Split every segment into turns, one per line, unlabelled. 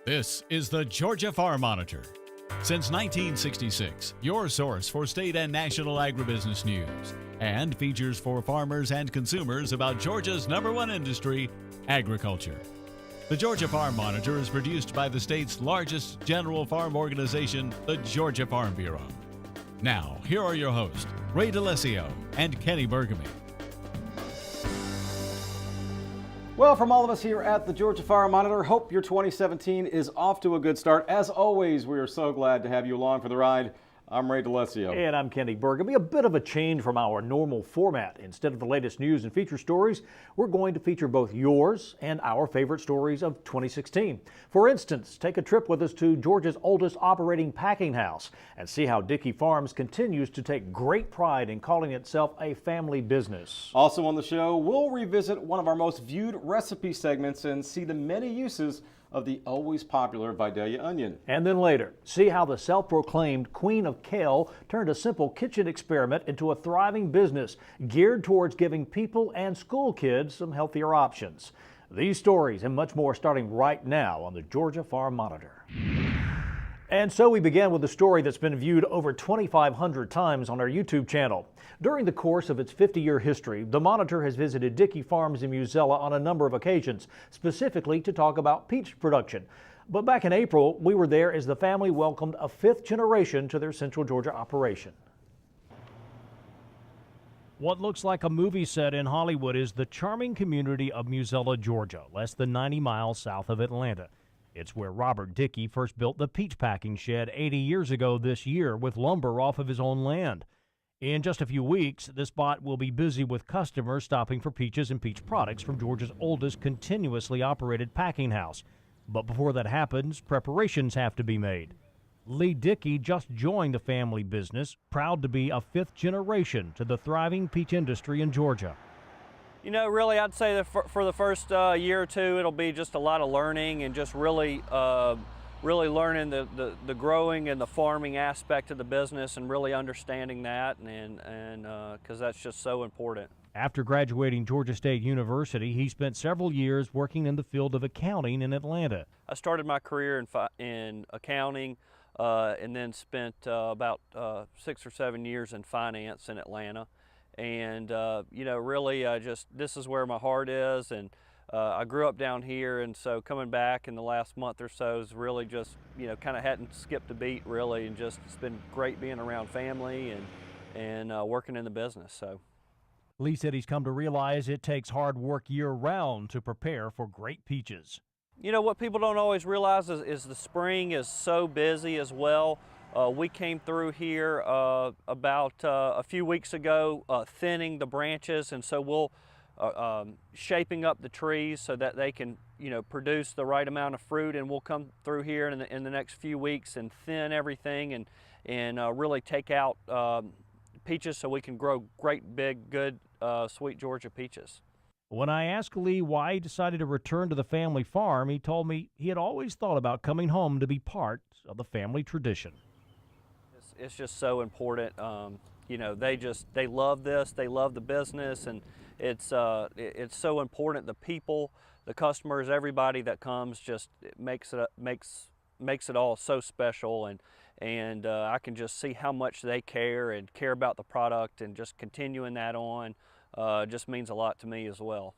This is the Georgia Farm Monitor. Since 1966, your source for state and national agribusiness news, and features for farmers and consumers about Georgia's #1 industry, agriculture. The Georgia Farm Monitor is produced by the state's largest general farm organization, the Georgia Farm Bureau. Now, here are your hosts, Ray DeLessio and Kenny Burgamy.
Well, from all of us here at the Georgia Farm Monitor, hope your 2017 is off to a good start. As always, we are so glad to have you along for the ride. I'm Ray DeLessio.
And I'm Kenny Burgamy. A bit of a change from our normal format. Instead of the latest news and feature stories, we're going to feature both yours and our favorite stories of 2016. For instance, take a trip with us to Georgia's oldest operating packing house and see how Dickey Farms continues to take great pride in calling itself a family business.
Also on the show, we'll revisit one of our most viewed recipe segments and see the many uses of the always popular Vidalia onion.
And then later, see how the self-proclaimed Queen of Kale turned a simple kitchen experiment into a thriving business geared towards giving people and school kids some healthier options. These stories and much more starting right now on the Georgia Farm Monitor. And so we began with a story that's been viewed over 2,500 times on our YouTube channel. During the course of its 50-year history, the Monitor has visited Dickey Farms in Musella on a number of occasions, specifically to talk about peach production. But back in April, we were there as the family welcomed a 5th generation to their Central Georgia operation. What looks like a movie set in Hollywood is the charming community of Musella, Georgia, less than 90 miles south of Atlanta. It's where Robert Dickey first built the peach packing shed 80 years ago this year with lumber off of his own land. In just a few weeks, this spot will be busy with customers stopping for peaches and peach products from Georgia's oldest continuously operated packing house. But before that happens, preparations have to be made. Lee Dickey just joined the family business, proud to be a 5th generation to the thriving peach industry in Georgia.
You know, really, I'd say that for the first year or two, it'll be just a lot of learning and just really learning the growing and the farming aspect of the business and really understanding that, and because that's just so important.
After graduating Georgia State University, he spent several years working in the field of accounting in Atlanta.
I started my career in accounting and then spent about 6 or 7 years in finance in Atlanta. And, you know, really this is where my heart is, and I grew up down here, and so coming back in the last month or so is really just, you know, kind of hadn't skipped a beat really, and just it's been great being around family and working in the business. So
Lee said he's come to realize it takes hard work year-round to prepare for great peaches.
You know, what people don't always realize is the spring is so busy as well. We came through here about a few weeks ago, thinning the branches, and so we'll shaping up the trees so that they can, you know, produce the right amount of fruit. And we'll come through here in the next few weeks and thin everything and really take out peaches so we can grow great, big, good, sweet Georgia peaches.
When I asked Lee why he decided to return to the family farm, he told me he had always thought about coming home to be part of the family tradition.
It's just so important. You know, they love this. They love the business, and it's so important. The people, the customers, everybody that comes just makes it all so special. And I can just see how much they care about the product, and just continuing that on just means a lot to me as well.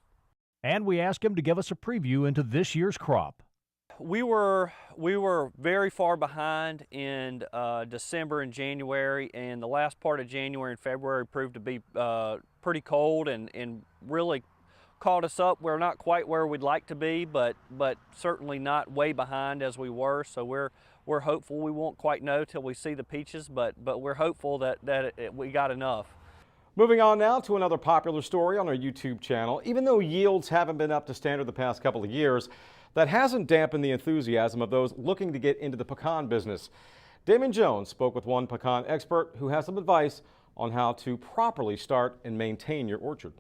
And we asked him to give us a preview into this year's crop.
We were very far behind in December and January, and the last part of January and February proved to be pretty cold and really caught us up. We're not quite where we'd like to be, but certainly not way behind as we were. So we're hopeful. We won't quite know till we see the peaches, but we're hopeful that we got enough.
Moving on now to another popular story on our YouTube channel. Even though yields haven't been up to standard the past couple of years, that hasn't dampened the enthusiasm of those looking to get into the pecan business. Damon Jones spoke with one pecan expert who has some advice on how to properly start and maintain your orchard.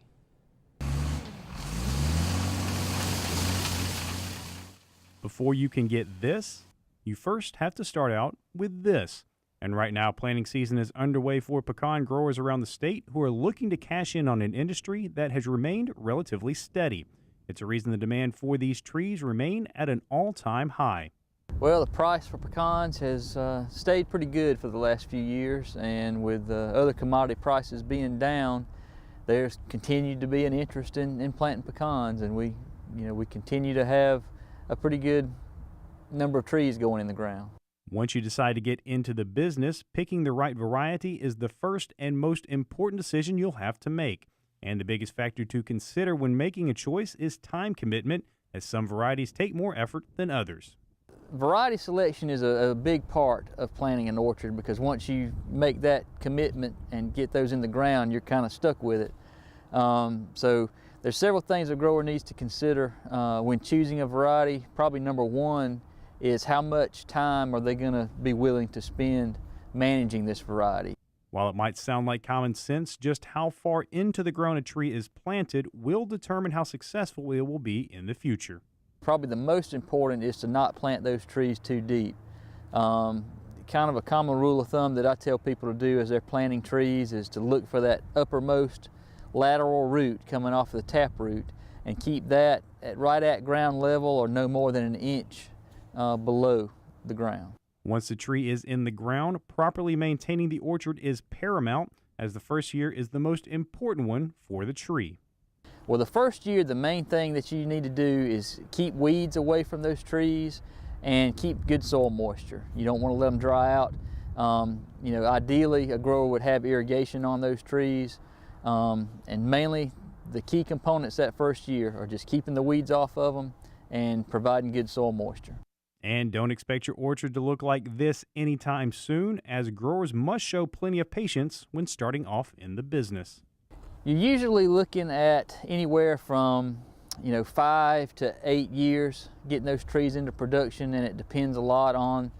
Before you can get this, you first have to start out with this. And right now, planting season is underway for pecan growers around the state who are looking to cash in on an industry that has remained relatively steady. It's a reason the demand for these trees remain at an all-time high.
Well, the price for pecans has stayed pretty good for the last few years, and with other commodity prices being down, there's continued to be an interest in planting pecans, and we continue to have a pretty good number of trees going in the ground.
Once you decide to get into the business, picking the right variety is the first and most important decision you'll have to make. And the biggest factor to consider when making a choice is time commitment, as some varieties take more effort than others.
Variety selection is a big part of planting an orchard, because once you make that commitment and get those in the ground, you're kind of stuck with it. So there's several things a grower needs to consider when choosing a variety. Probably number one is how much time are they going to be willing to spend managing this variety.
While it might sound like common sense, just how far into the ground a tree is planted will determine how successful it will be in the future.
Probably the most important is to not plant those trees too deep. Kind of a common rule of thumb that I tell people to do as they're planting trees is to look for that uppermost lateral root coming off of the taproot and keep that right at ground level or no more than an inch below the ground.
Once the tree is in the ground, properly maintaining the orchard is paramount, as the first year is the most important one for the tree.
Well, the first year, the main thing that you need to do is keep weeds away from those trees and keep good soil moisture. You don't want to let them dry out. Ideally, a grower would have irrigation on those trees, and mainly the key components that first year are just keeping the weeds off of them and providing good soil moisture.
And don't expect your orchard to look like this anytime soon, as growers must show plenty of patience when starting off in the business.
You're usually looking at anywhere from 5 to 8 years getting those trees into production, and it depends a lot on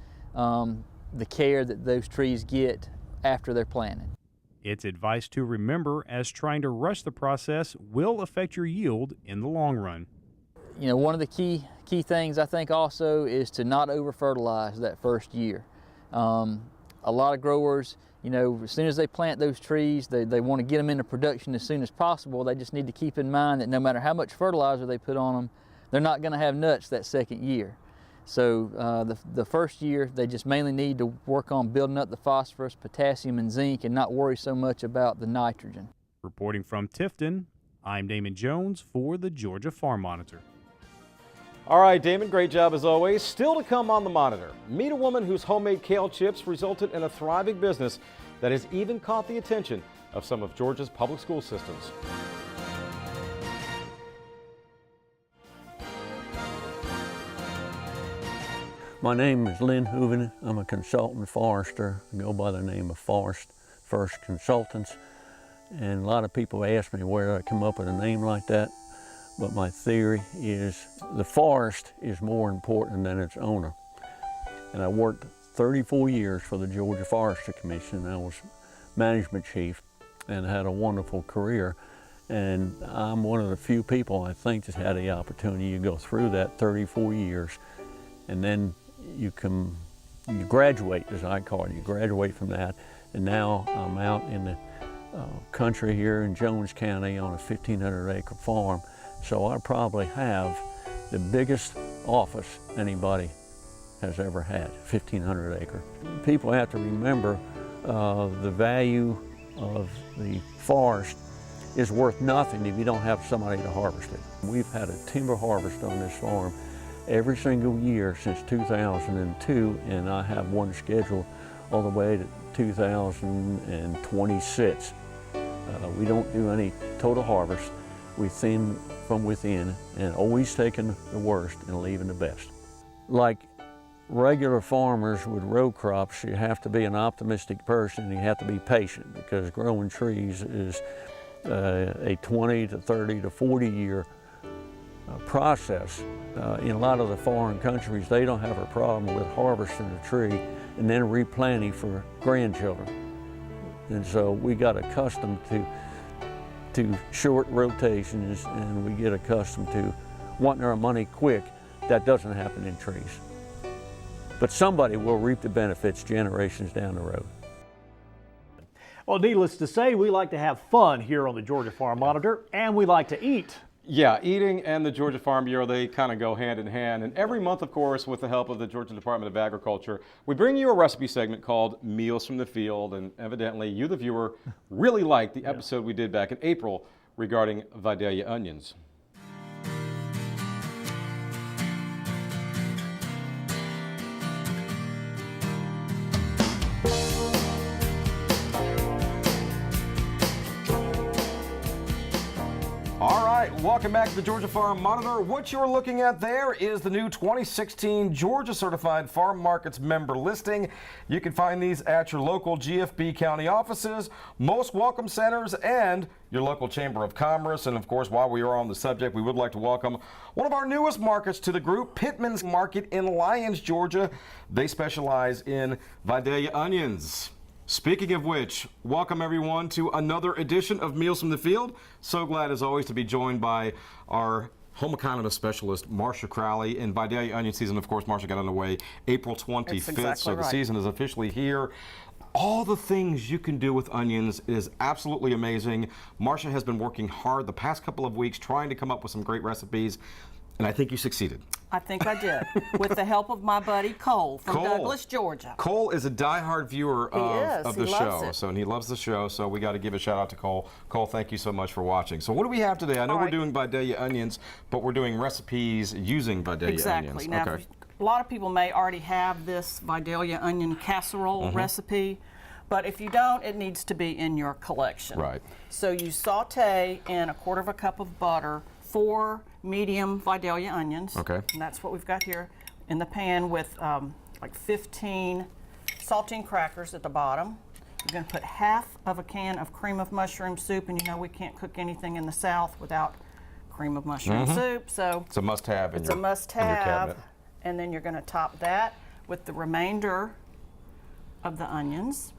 the care that those trees get after they're planted.
It's advice to remember, as trying to rush the process will affect your yield in the long run.
One of the key things I think also is to not over fertilize that first year. A lot of growers, as soon as they plant those trees, they want to get them into production as soon as possible. They just need to keep in mind that no matter how much fertilizer they put on them, they're not going to have nuts that second year. So the first year, they just mainly need to work on building up the phosphorus, potassium, and zinc, and not worry so much about the nitrogen.
Reporting from Tifton, I'm Damon Jones for the Georgia Farm Monitor.
All right, Damon, great job as always. Still to come on the Monitor, meet a woman whose homemade kale chips resulted in a thriving business that has even caught the attention of some of Georgia's public school systems.
My name is Lynn Hooven. I'm a consultant forester. I go by the name of Forest First Consultants. And a lot of people ask me where I come up with a name like that. But my theory is the forest is more important than its owner. And I worked 34 years for the Georgia Forestry Commission. I was management chief and had a wonderful career. And I'm one of the few people, I think, that had the opportunity to go through that 34 years. And then you graduate, as I call it. You graduate from that. And now I'm out in the country here in Jones County on a 1,500-acre farm. So I probably have the biggest office anybody has ever had, 1,500 acres. People have to remember the value of the forest is worth nothing if you don't have somebody to harvest it. We've had a timber harvest on this farm every single year since 2002, and I have one scheduled all the way to 2026. We don't do any total harvest. We thin from within and always taking the worst and leaving the best. Like regular farmers with row crops, you have to be an optimistic person and you have to be patient, because growing trees is a 20 to 30 to 40 year process. In a lot of the foreign countries, they don't have a problem with harvesting a tree and then replanting for grandchildren. And so we got accustomed to short rotations, and we get accustomed to wanting our money quick. That doesn't happen in trees. But somebody will reap the benefits generations down the road.
Well, needless to say, we like to have fun here on the Georgia Farm Monitor, and we like to eat.
Yeah, eating and the Georgia Farm Bureau, they kind of go hand in hand. And every month, of course, with the help of the Georgia Department of Agriculture, we bring you a recipe segment called Meals from the Field. And evidently, you, the viewer, really liked the episode we did back in April regarding Vidalia onions. All right, welcome back to the Georgia Farm Monitor. What you're looking at there is the new 2016 Georgia Certified Farm Markets member listing. You can find these at your local GFB county offices, most welcome centers, and your local Chamber of Commerce. And of course, while we are on the subject, we would like to welcome one of our newest markets to the group, Pittman's Market in Lyons, Georgia. They specialize in Vidalia onions. Speaking of which, welcome everyone to another edition of Meals from the Field. So glad as always to be joined by our home economist specialist, Marcia Crowley. And Vidalia onion season, of course, Marcia, got underway April 25th.
Exactly
so the
right.
season is officially here. All the things you can do with onions is absolutely amazing. Marcia has been working hard the past couple of weeks trying to come up with some great recipes. And I think you succeeded.
I think I did, with the help of my buddy Cole from
Cole.
Douglas, Georgia.
Cole is a diehard viewer of the
He
show,
loves it.
and he loves the show, so we got to give a shout out to Cole. Cole, thank you so much for watching. So what do we have today? I know
All
we're
right.
doing Vidalia onions, but we're doing recipes using Vidalia
Exactly.
onions.
Now,
Okay.
a lot of people may already have this Vidalia onion casserole
Mm-hmm.
recipe, but if you don't, it needs to be in your collection.
Right.
So you saute in 1/4 cup of butter 4 medium Vidalia onions.
Okay.
And that's what we've got here in the pan with like 15 saltine crackers at the bottom. You're going to put 1/2 of a can of cream of mushroom soup, and you know we can't cook anything in the South without cream of mushroom soup. So
It's a must-have in
it's
your,
a must-have.
in your cabinet.
And then you're going to top that with the remainder of the onions.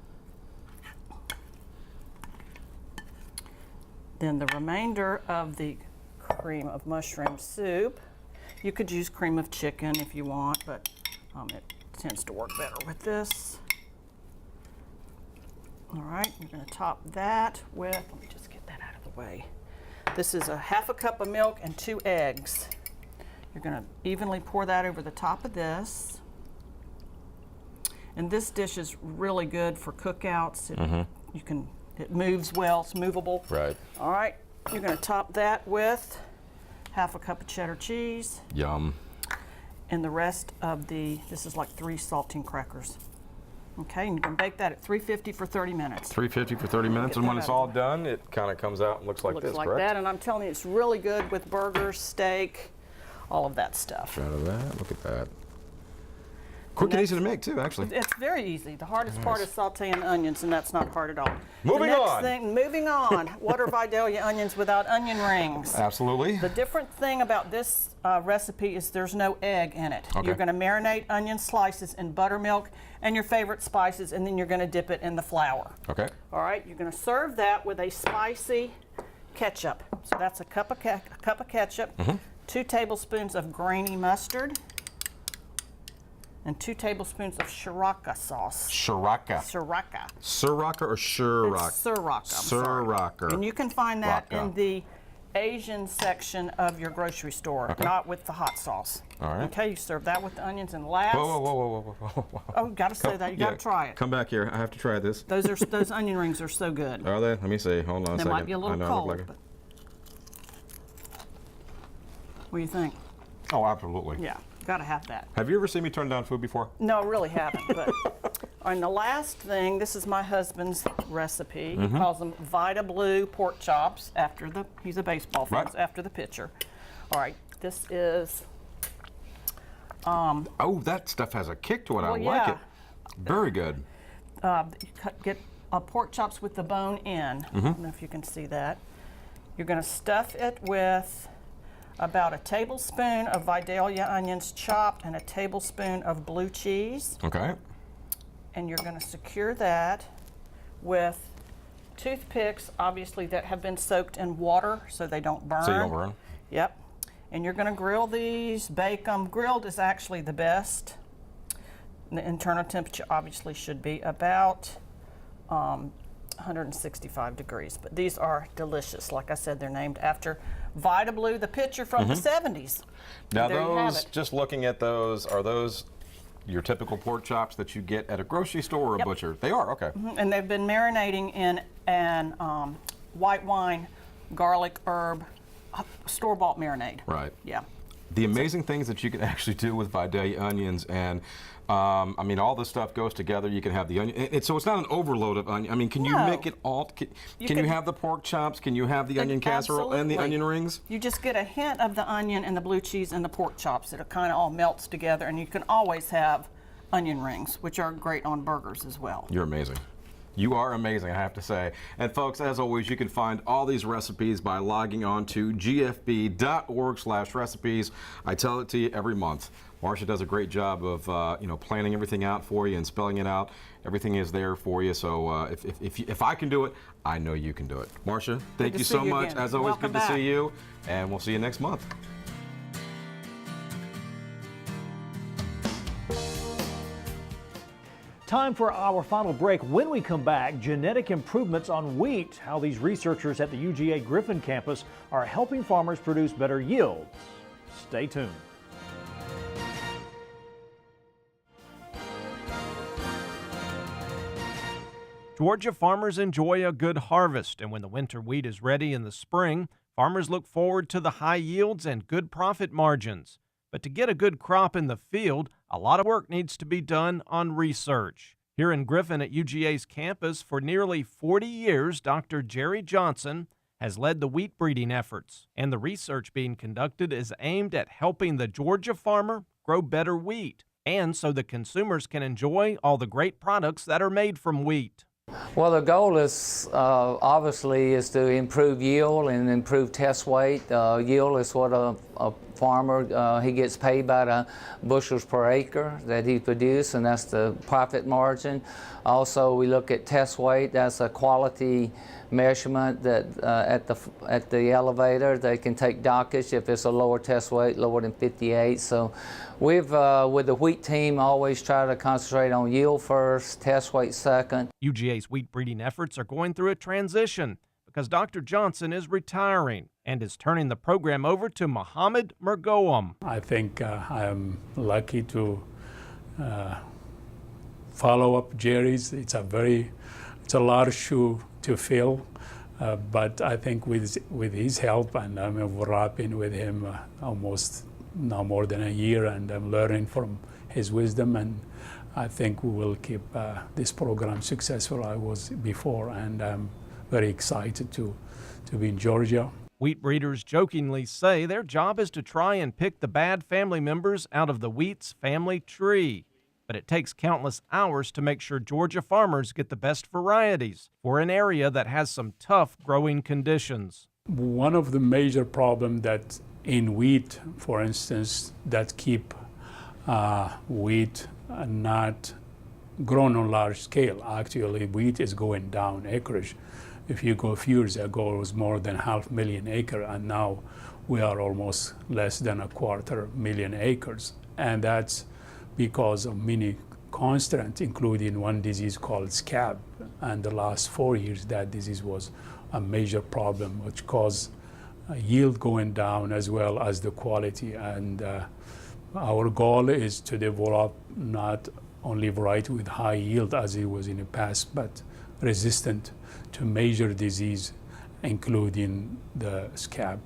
Then the remainder of the cream of mushroom soup. You could use cream of chicken if you want, but it tends to work better with this. All right, you're going to top that with, let me just get that out of the way. This is 1/2 cup of milk and 2 eggs. You're going to evenly pour that over the top of this. And this dish is really good for cookouts. It moves well, it's movable.
Right.
All right, you're going to top that with 1/2 cup of cheddar cheese
Yum.
and the rest of this is like 3 saltine crackers. Okay, and you can bake that at 350 for 30 minutes.
350 for 30 minutes, and when
that
it's
out
all
of
done, it kind of comes out and looks like
Looks
this,
like
correct?
that, and I'm telling you, it's really good with burgers, steak, all of that stuff.
Out of that, look at that. Quick and easy to make too, actually.
It's very easy. The hardest part is sauteing onions, and that's not hard at all.
Moving on.
Moving on. What are Vidalia onions without onion rings?
Absolutely.
The different thing about this recipe is there's no egg in it.
Okay.
You're going to marinate onion slices in buttermilk and your favorite spices, and then you're going to dip it in the flour.
Okay.
All right, you're going to serve that with a spicy ketchup. So that's a cup of ketchup, 2 tablespoons of grainy mustard, and 2 tablespoons of sriracha sauce.
Sriracha.
Sriracha.
Sriracha or Sriracha?
It's Sriracha. I'm sorry.
Sriracha.
And you can find that
Raka.
in the Asian section of your grocery store, not with the hot sauce.
All right.
Okay, you serve that with the onions, and last.
Whoa, whoa, whoa, whoa, whoa, whoa, whoa.
Oh, got to say that. You got
Yeah,
to try it.
Come back here. I have to try this.
Those onion rings are so good.
Are they? Let me see. Hold on a
They
second.
might be a
I
little
know I look
cold,
like it.
but what do you think?
Oh, absolutely.
Yeah, got to have that.
Have you ever seen me turn down food before?
No, I really haven't. But and the last thing, this is my husband's recipe. He calls them Vita Blue pork chops he's a baseball fan,
Right.
after the pitcher. All right, this is.
Oh, that stuff has a kick to it. I
Well,
like
yeah.
it. Very good.
Get pork chops with the bone in. I don't know if you can see that. You're going to stuff it with about a tablespoon of Vidalia onions chopped and a tablespoon of blue cheese.
Okay.
And you're going to secure that with toothpicks, obviously, that have been soaked in water so they don't burn.
So you don't burn?
Yep. And you're going to grill these, bake them. Grilled is actually the best. And the internal temperature obviously should be about 165 degrees. But these are delicious. Like I said, they're named after Vita Blue, the pitcher from the 70s.
Now
There you have
those,
it.
just looking at those, are those your typical pork chops that you get at a grocery store or a
Yep.
butcher? They are, okay.
And they've been marinating in an white wine, garlic, herb, store-bought marinade.
Right.
Yeah.
The amazing things that you can actually do with Vidalia onions, and I mean, all this stuff goes together. You can have the onion, so it's not an overload of onion. I mean, can you
No.
make it all? Can you have the pork chops? Can you have the onion casserole and the
Absolutely.
onion rings?
You just get a hint of the onion and the blue cheese and the pork chops. It kind of all melts together, and you can always have onion rings, which are great on burgers as well.
You're amazing. You are amazing, I have to say. And folks, as always, you can find all these recipes by logging on to gfb.org/recipes. I tell it to you every month. Marcia does a great job of planning everything out for you and spelling it out. Everything is there for you. So if I can do it, I know you can do it. Marcia, thank
to
you
see
so
you
much.
again.
As always,
Welcome
good to
back.
see you. And we'll see you next month.
Time for our final break. When we come back, genetic improvements on wheat, how these researchers at the UGA Griffin campus are helping farmers produce better yields. Stay tuned.
Georgia farmers enjoy a good harvest, and when the winter wheat is ready in the spring, farmers look forward to the high yields and good profit margins. But to get a good crop in the field, a lot of work needs to be done on research. Here in Griffin at UGA's campus for nearly 40 years, Dr. Jerry Johnson has led the wheat breeding efforts, and the research being conducted is aimed at helping the Georgia farmer grow better wheat, and so the consumers can enjoy all the great products that are made from wheat.
Well, the goal is obviously is to improve yield and improve test weight. Yield is what a farmer, he gets paid by the bushels per acre that he produces, and that's the profit margin. Also, we look at test weight. That's a quality measurement that at the elevator they can take dockage if it's a lower test weight, lower than 58. So we've with the wheat team always try to concentrate on yield first, test weight second.
UGA's wheat breeding efforts are going through a transition because Dr. Johnson is retiring and is turning the program over to Mohammed Mergoam.
I think I am lucky to follow up Jerry's. It's a large shoe to fill, but I think with his help, and I'm overlapping with him almost now more than a year, and I'm learning from his wisdom, and I think we will keep this program successful I was before, and I'm very excited to be in Georgia.
Wheat breeders jokingly say their job is to try and pick the bad family members out of the wheat's family tree. But it takes countless hours to make sure Georgia farmers get the best varieties for an area that has some tough growing conditions.
One of the major problems that in wheat, for instance, that keep wheat not grown on large scale. Actually, wheat is going down acreage. If you go a few years ago, it was more than 500,000 acres, and now we are almost less than 250,000 acres. And that's because of many constants, including one disease called scab. And the last 4 years, that disease was a major problem, which caused yield going down as well as the quality. And our goal is to develop not only variety with high yield as it was in the past, but resistant to major disease, including the scab.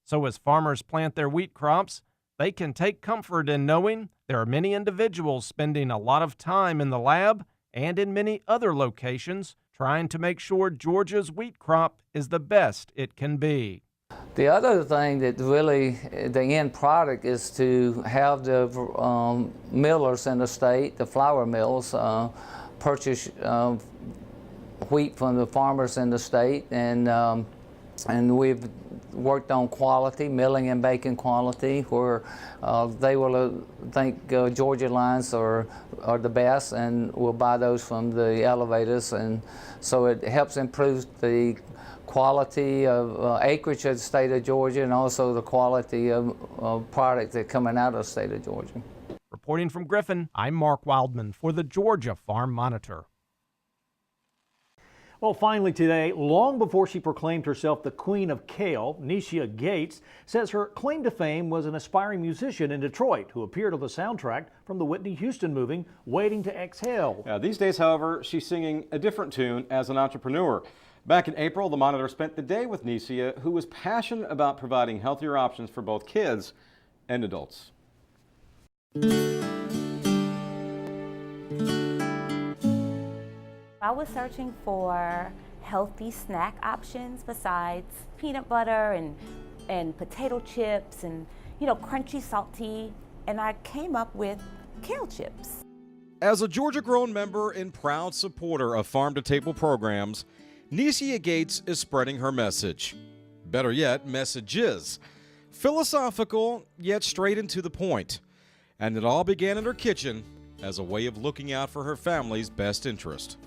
So as farmers plant their wheat crops, they can take comfort in knowing there are many individuals spending a lot of time in the lab and in many other locations trying to make sure Georgia's wheat crop is the best it can be.
The other thing that really, the end product is to have the millers in the state, the flour mills, purchase wheat from the farmers in the state, and we've worked on quality, milling and baking quality, where they will think Georgia lines are the best, and we'll buy those from the elevators, and so it helps improve the quality of acreage of the state of Georgia, and also the quality of product that coming out of the state of Georgia.
Reporting from Griffin, I'm Mark Wildman for the Georgia Farm Monitor.
Well, finally today, long before she proclaimed herself the Queen of Kale, Necia Gates says her claim to fame was an aspiring musician in Detroit who appeared on the soundtrack from the Whitney Houston movie Waiting to Exhale.
These days, however, she's singing a different tune as an entrepreneur. Back in April, the Monitor spent the day with Necia, who was passionate about providing healthier options for both kids and adults.
I was searching for healthy snack options besides peanut butter and potato chips and, crunchy, salty, and I came up with kale chips.
As a Georgia-grown member and proud supporter of farm-to-table programs, Necia Gates is spreading her message. Better yet, messages. Philosophical, yet straight and to the point. And it all began in her kitchen as a way of looking out for her family's best interest.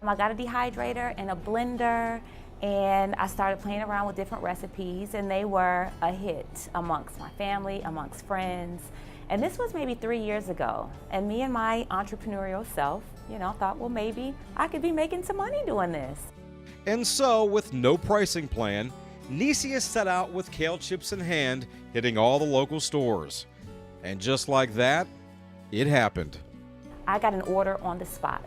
I got a dehydrator and a blender, and I started playing around with different recipes, and they were a hit amongst my family, amongst friends. And this was maybe 3 years ago. And me and my entrepreneurial self, thought, well, maybe I could be making some money doing this.
And so, with no pricing plan, Necia set out with kale chips in hand, hitting all the local stores. And just like that, it happened.
I got an order on the spot.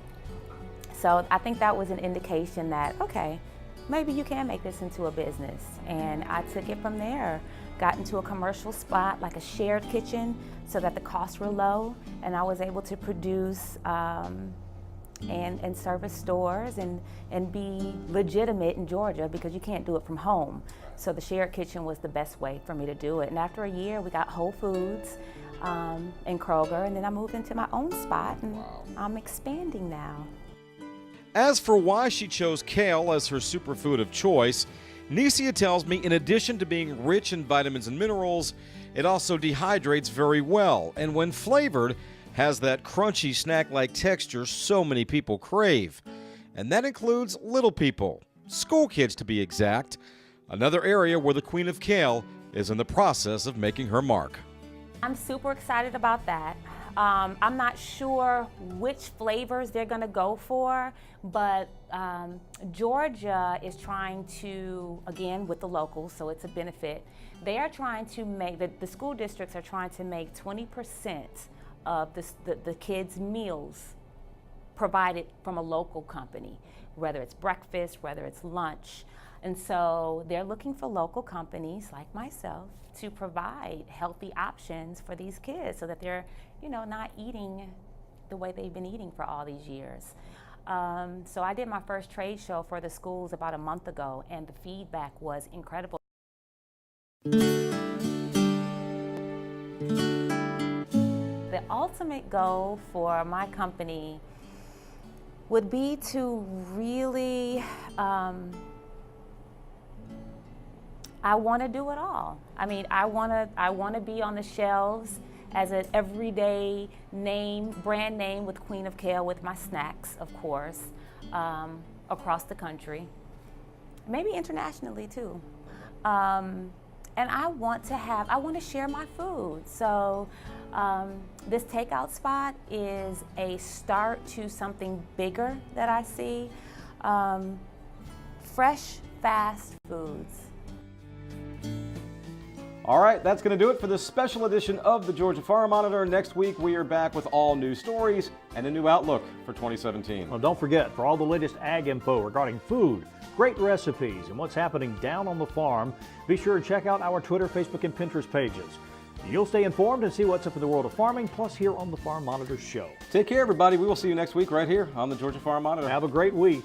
So I think that was an indication that, okay, maybe you can make this into a business. And I took it from there, got into a commercial spot, like a shared kitchen, so that the costs were low, and I was able to produce and service stores and be legitimate in Georgia, because you can't do it from home. So the shared kitchen was the best way for me to do it. And after a year, we got Whole Foods and Kroger, and then I moved into my own spot, and I'm expanding now.
As for why she chose kale as her superfood of choice, Necia tells me in addition to being rich in vitamins and minerals, it also dehydrates very well, and when flavored, has that crunchy snack-like texture so many people crave. And that includes little people, school kids to be exact, another area where the Queen of Kale is in the process of making her mark.
I'm super excited about that. I'm not sure which flavors they're going to go for, but Georgia is trying to, again, with the locals, so it's a benefit. They are trying to make, the school districts are trying to make 20% of the kids' meals provided from a local company, whether it's breakfast, whether it's lunch. And so they're looking for local companies like myself to provide healthy options for these kids so that they're, not eating the way they've been eating for all these years. So I did my first trade show for the schools about a month ago, and the feedback was incredible. The ultimate goal for my company would be to really, I want to do it all. I mean, I want to be on the shelves as an everyday name, brand name with Queen of Kale with my snacks, of course, across the country, maybe internationally too. And I want to share my food. So this takeout spot is a start to something bigger that I see. Fresh, fast foods.
All right, that's going to do it for this special edition of the Georgia Farm Monitor. Next week, we are back with all new stories and a new outlook for 2017.
Well, don't forget, for all the latest ag info regarding food, great recipes, and what's happening down on the farm, be sure to check out our Twitter, Facebook, and Pinterest pages. You'll stay informed and see what's up in the world of farming, plus here on the Farm Monitor Show.
Take care, everybody. We will see you next week right here on the Georgia Farm Monitor.
Have a great week.